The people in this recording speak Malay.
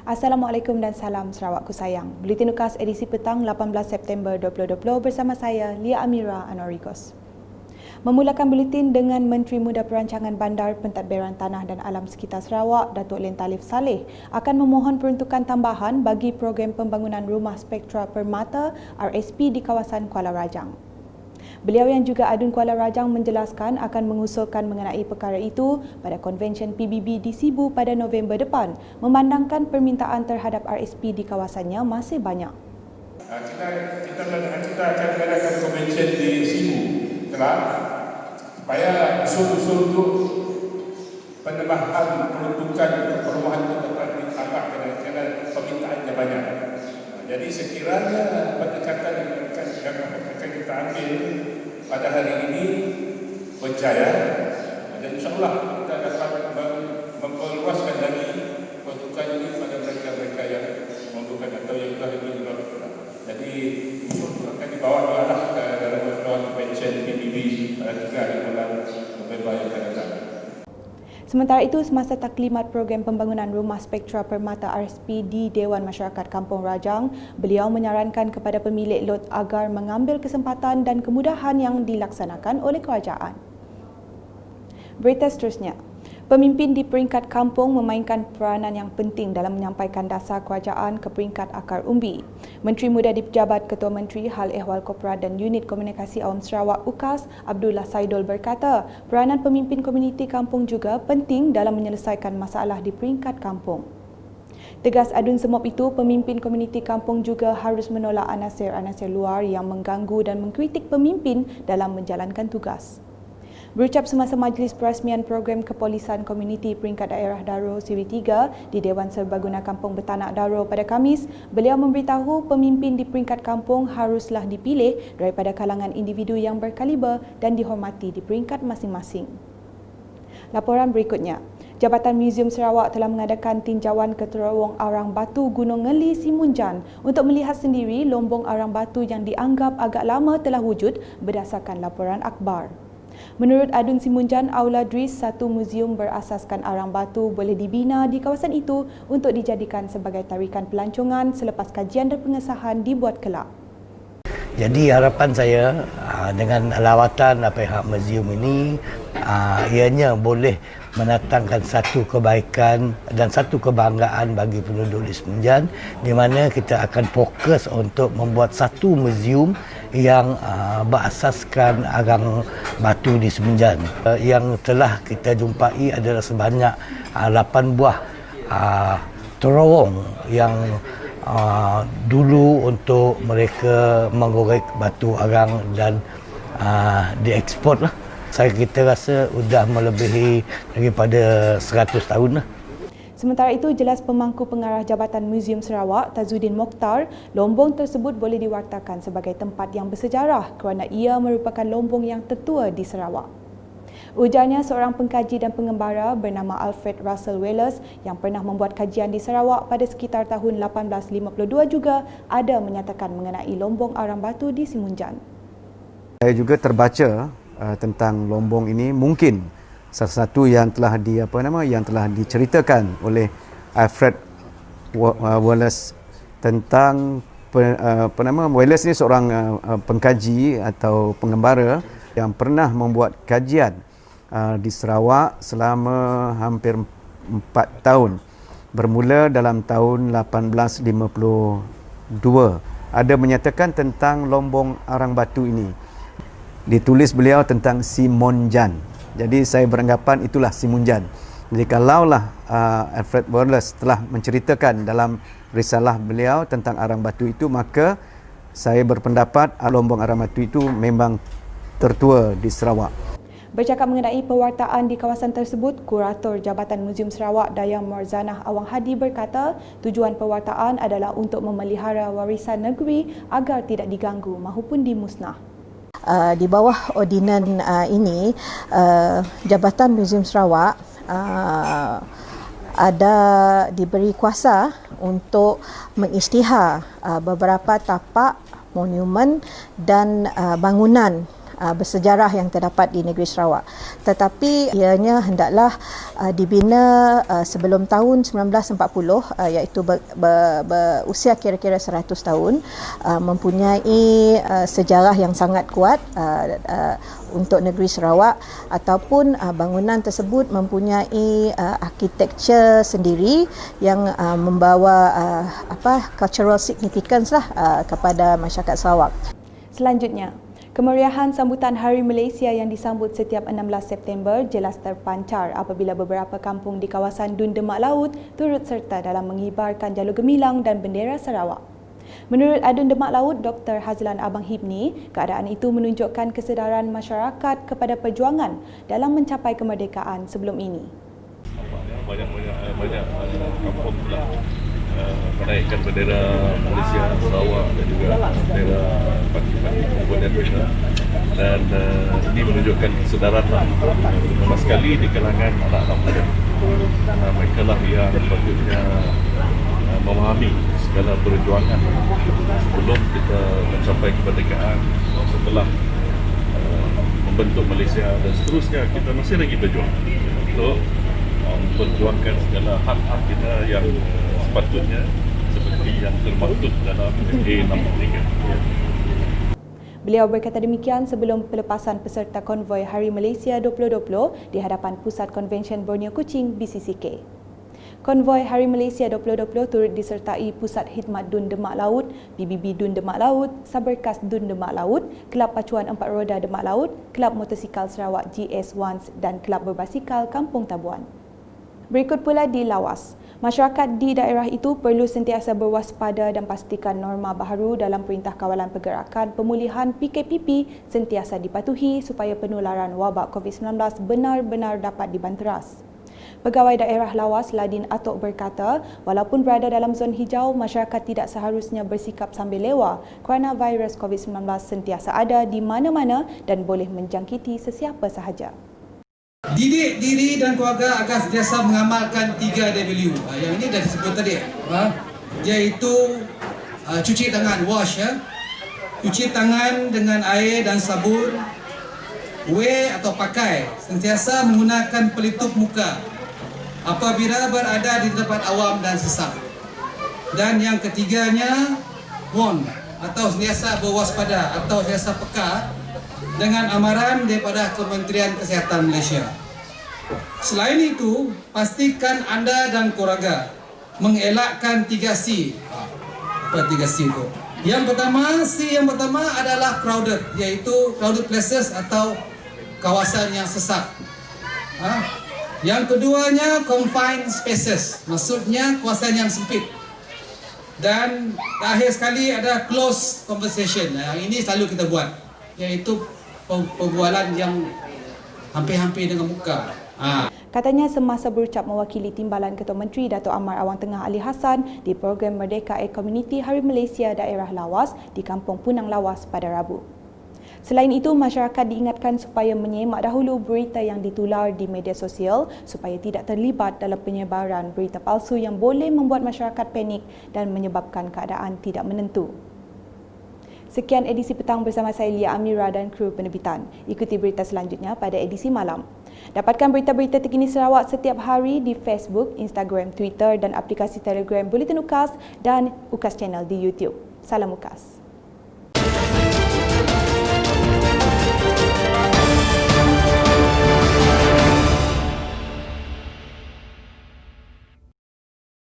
Assalamualaikum dan salam Sarawakku sayang. Buletin Ukas edisi petang 18 September 2020 bersama saya Lia Amira Anorigos. Memulakan buletin dengan Menteri Muda Perancangan Bandar, Pentadbiran Tanah dan Alam Sekitar Sarawak, Datuk Len Talif Saleh akan memohon peruntukan tambahan bagi program pembangunan Rumah Spektra Permata RSP di kawasan Kuala Rajang. Beliau yang juga Adun Kuala Rajang menjelaskan akan mengusulkan mengenai perkara itu pada konvensyen PBB di Sibu pada November depan, memandangkan permintaan terhadap RSP di kawasannya masih banyak. Kita akan mengadakan konvensyen di Sibu supaya usul-usul untuk penambahan peruntukan perumahan itu dapat ditambah kerana permintaannya banyak. Jadi sekiranya pendekatan yang akan kita ambil pada hari ini berjaya, dan insyaAllah kita dapat memperluaskan lagi peruntukan ini pada mereka-mereka yang memerlukan atau yang telah diperlukan. Jadi usul akan dibawa ke dalam konvensyen PBB pada 3 bulan November yang akan datang. Sementara itu, semasa taklimat program pembangunan Rumah Spektra Permata RSP di Dewan Masyarakat Kampung Rajang, beliau menyarankan kepada pemilik lot agar mengambil kesempatan dan kemudahan yang dilaksanakan oleh kerajaan. Berita seterusnya. Pemimpin di peringkat kampung memainkan peranan yang penting dalam menyampaikan dasar kerajaan ke peringkat akar umbi. Menteri Muda di Pejabat Ketua Menteri Hal Ehwal Korporat dan Unit Komunikasi Awam Sarawak UKAS, Abdullah Saidul berkata, peranan pemimpin komuniti kampung juga penting dalam menyelesaikan masalah di peringkat kampung. Tegas Adun Semop itu, pemimpin komuniti kampung juga harus menolak anasir-anasir luar yang mengganggu dan mengkritik pemimpin dalam menjalankan tugas. Berucap semasa majlis perasmian program kepolisan komuniti peringkat daerah Daro Siri 3 di Dewan Serbaguna Kampung Betanak Daro pada Khamis, beliau memberitahu pemimpin di peringkat kampung haruslah dipilih daripada kalangan individu yang berkaliber dan dihormati di peringkat masing-masing. Laporan berikutnya. Jabatan Muzium Sarawak telah mengadakan tinjauan ke terowong arang batu Gunung Ngeli Simunjan untuk melihat sendiri lombong arang batu yang dianggap agak lama telah wujud berdasarkan laporan akhbar. Menurut Adun Simunjan Aula Dris, satu muzium berasaskan arang batu boleh dibina di kawasan itu untuk dijadikan sebagai tarikan pelancongan selepas kajian dan pengesahan dibuat kelak. Jadi harapan saya dengan lawatan pihak muzium ini ianya boleh mendatangkan satu kebaikan dan satu kebanggaan bagi penduduk di Semenanjung, di mana kita akan fokus untuk membuat satu muzium yang berasaskan arang batu di Semenanjung. Yang telah kita jumpai adalah sebanyak 8 buah terowong yang dulu untuk mereka menggorek batu arang dan dieksport lah. Kita rasa sudah melebihi daripada 100 tahun lah. Sementara itu, jelas pemangku pengarah Jabatan Muzium Sarawak, Tazuddin Mokhtar, lombong tersebut boleh diwartakan sebagai tempat yang bersejarah kerana ia merupakan lombong yang tertua di Sarawak. Ujarnya, seorang pengkaji dan pengembara bernama Alfred Russel Wallace yang pernah membuat kajian di Sarawak pada sekitar tahun 1852 juga ada menyatakan mengenai lombong arang batu di Simunjan. Saya juga terbaca tentang lombong ini, mungkin salah satu yang telah diceritakan oleh Alfred Wallace tentang Wallace ini seorang pengkaji atau pengembara yang pernah membuat kajian di Sarawak selama hampir 4 tahun, bermula dalam tahun 1852. Ada menyatakan tentang lombong arang batu ini. Ditulis beliau tentang Simunjan. Jadi saya beranggapan itulah Simunjan. Jadi kalaulah Alfred Wallace telah menceritakan dalam risalah beliau tentang arang batu itu, maka saya berpendapat lombong arang batu itu memang tertua di Sarawak. Bercakap mengenai pewartaan di kawasan tersebut, Kurator Jabatan Muzium Sarawak Dayang Morzanah Awang Hadi berkata, tujuan pewartaan adalah untuk memelihara warisan negeri agar tidak diganggu maupun dimusnah. Di bawah ordinan ini, Jabatan Muzium Sarawak ada diberi kuasa untuk mengisytihar beberapa tapak, monumen dan bangunan bersejarah yang terdapat di negeri Sarawak. Tetapi ianya hendaklah dibina sebelum tahun 1940, iaitu berusia kira-kira 100 tahun, mempunyai sejarah yang sangat kuat untuk negeri Sarawak, ataupun bangunan tersebut mempunyai architecture sendiri yang membawa cultural significance kepada masyarakat Sarawak. Selanjutnya, kemeriahan sambutan Hari Malaysia yang disambut setiap 16 September jelas terpancar apabila beberapa kampung di kawasan Dun Demak Laut turut serta dalam mengibarkan jalur gemilang dan bendera Sarawak. Menurut Adun Demak Laut, Dr. Hazlan Abang Hibni, keadaan itu menunjukkan kesedaran masyarakat kepada perjuangan dalam mencapai kemerdekaan sebelum ini. Banyak kampung telah menaikkan bendera Malaysia, Sarawak dan juga bendera parti-parti komponen kita, dan ini menunjukkan kesedaran terutama sekali di kalangan anak-anak muda. Mereka lah yang patutnya memahami segala perjuangan sebelum kita mencapai kemerdekaan, setelah membentuk Malaysia, dan seterusnya kita masih lagi berjuang untuk memperjuangkan segala hak-hak kita yang sepatutnya seperti yang termaktub dalam A63. Beliau berkata demikian sebelum pelepasan peserta konvoi Hari Malaysia 2020 di hadapan Pusat Konvensyen Borneo Kuching BCCK. Konvoi Hari Malaysia 2020 turut disertai Pusat Khidmat Dun Demak Laut, PBB Dun Demak Laut, Saberkas Dun Demak Laut, Kelab Pacuan Empat Roda Demak Laut, Kelab Motosikal Sarawak GS1 dan Kelab Berbasikal Kampung Tabuan. Berikut pula di Lawas. Masyarakat di daerah itu perlu sentiasa berwaspada dan pastikan norma baharu dalam Perintah Kawalan Pergerakan Pemulihan PKPP sentiasa dipatuhi supaya penularan wabak COVID-19 benar-benar dapat dibanteras. Pegawai daerah Lawas Ladin Atok berkata, walaupun berada dalam zon hijau, masyarakat tidak seharusnya bersikap sambil lewa kerana virus COVID-19 sentiasa ada di mana-mana dan boleh menjangkiti sesiapa sahaja. Didik diri dan keluarga agar sentiasa mengamalkan 3W. Yang ini dah disebut tadi, iaitu cuci tangan, wash, cuci tangan dengan air dan sabun, wear atau pakai, sentiasa menggunakan pelitup muka apabila berada di tempat awam dan sesak. Dan yang ketiganya, warn atau sentiasa berwaspada atau sentiasa peka dengan amaran daripada Kementerian Kesihatan Malaysia. Selain itu, pastikan anda dan keluarga mengelakkan 3C. Apa 3C itu? Yang pertama adalah crowded, iaitu crowded places atau kawasan yang sesak. Yang keduanya confined spaces, maksudnya kawasan yang sempit. Dan terakhir sekali ada close conversation. Yang ini selalu kita buat, iaitu perbualan yang hampir-hampir dengan muka. Katanya semasa berucap mewakili Timbalan Ketua Menteri Dato' Amar Awang Tengah Ali Hassan di program Merdeka Community Hari Malaysia daerah Lawas di Kampung Punang Lawas pada Rabu. Selain itu, masyarakat diingatkan supaya menyemak dahulu berita yang ditular di media sosial supaya tidak terlibat dalam penyebaran berita palsu yang boleh membuat masyarakat panik dan menyebabkan keadaan tidak menentu. Sekian edisi petang bersama saya Lia Amira dan kru penerbitan. Ikuti berita selanjutnya pada edisi malam. Dapatkan berita-berita terkini Sarawak setiap hari di Facebook, Instagram, Twitter dan aplikasi Telegram Bulletin UKAS dan UKAS Channel di YouTube. Salam UKAS.